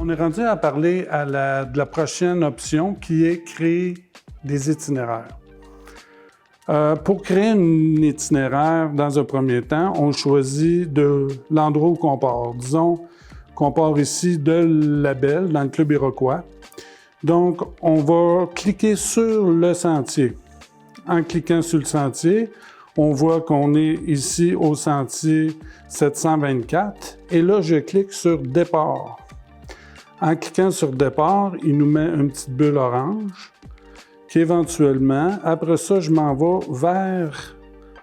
On est rendu à parler de la prochaine option qui est créer des itinéraires. Pour créer un itinéraire, dans un premier temps, on choisit l'endroit où on part. Disons qu'on part ici de Labelle, dans le Club Iroquois. Donc, on va cliquer sur le sentier. En cliquant sur le sentier, on voit qu'on est ici au sentier 724. Et là, je clique sur « Départ ». En cliquant sur « Départ », il nous met une petite bulle orange qu'éventuellement, après ça, je m'en vais vers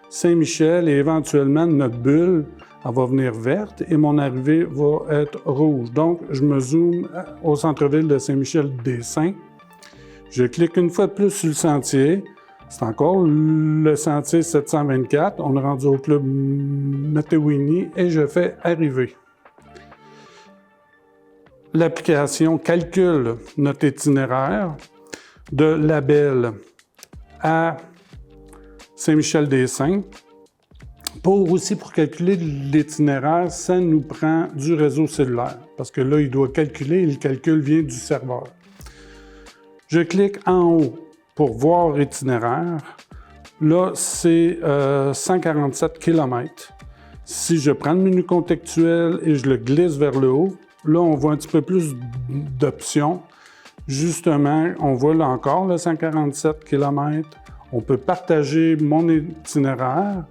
Saint-Michel et éventuellement, notre bulle, elle va venir verte et mon arrivée va être rouge. Donc, je me zoome au centre-ville de Saint-Michel-des-Saints. Je clique une fois de plus sur le sentier. C'est encore le sentier 724. On est rendu au club Matewini et je fais « Arriver ». L'application calcule notre itinéraire de Labelle à Saint-Michel-des-Saints. Pour calculer l'itinéraire, ça nous prend du réseau cellulaire parce que là, il doit calculer et le calcul vient du serveur. Je clique en haut pour voir itinéraire. Là, c'est 147 km. Si je prends le menu contextuel et je le glisse vers le haut, là, on voit un petit peu plus d'options. Justement, on voit là encore le 147 km. On peut partager mon itinéraire.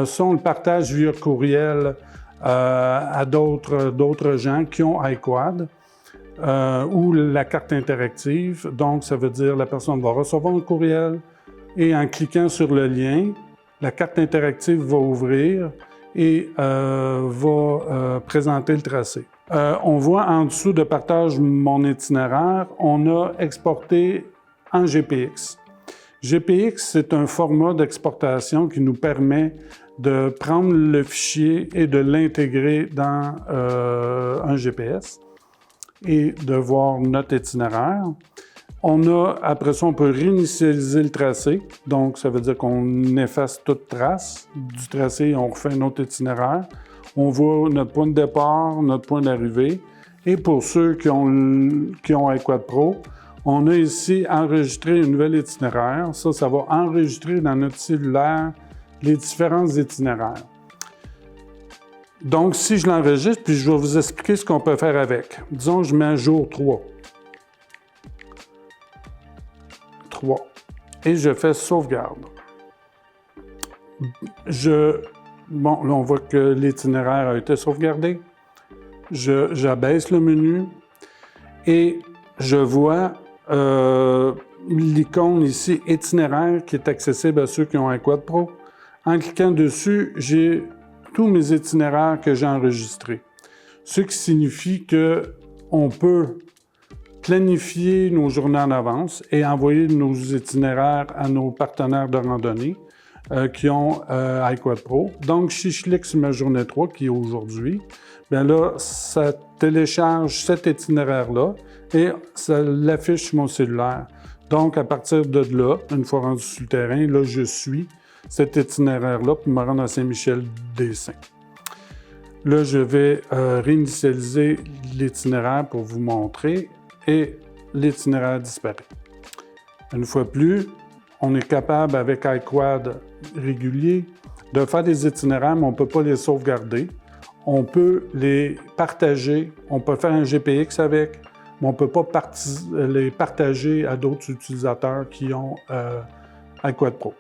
Ça, on le partage via courriel à d'autres gens qui ont iQuad ou la carte interactive. Donc, ça veut dire que la personne va recevoir un courriel et en cliquant sur le lien, la carte interactive va ouvrir et va présenter le tracé. On voit en dessous de partage mon itinéraire, on a exporté en GPX. GPX, c'est un format d'exportation qui nous permet de prendre le fichier et de l'intégrer dans un GPS et de voir notre itinéraire. Après ça, on peut réinitialiser le tracé. Donc, ça veut dire qu'on efface toute trace du tracé et on refait un autre itinéraire. On voit notre point de départ, notre point d'arrivée. Et pour ceux qui ont iQuad Pro, on a ici enregistré un nouvel itinéraire. Ça va enregistrer dans notre cellulaire les différents itinéraires. Donc, si je l'enregistre, puis je vais vous expliquer ce qu'on peut faire avec. Disons, je mets jour 3. Et je fais sauvegarde. Bon, là, on voit que l'itinéraire a été sauvegardé. J'abaisse le menu et je vois l'icône ici, itinéraire, qui est accessible à ceux qui ont iQuad Pro. En cliquant dessus, j'ai tous mes itinéraires que j'ai enregistrés. Ce qui signifie qu'on peut planifier nos journées en avance et envoyer nos itinéraires à nos partenaires de randonnée qui ont iQuad Pro. Donc, si je clique sur ma journée 3, qui est aujourd'hui, bien là, ça télécharge cet itinéraire-là et ça l'affiche sur mon cellulaire. Donc, à partir de là, une fois rendu sur le terrain, là, je suis cet itinéraire-là pour me rendre à Saint-Michel-des-Saints. Là, je vais réinitialiser l'itinéraire pour vous montrer et l'itinéraire disparaît. Une fois plus, on est capable, avec iQuad régulier, de faire des itinéraires, mais on ne peut pas les sauvegarder. On peut les partager, on peut faire un GPX avec, mais on ne peut pas les partager à d'autres utilisateurs qui ont iQuad Pro.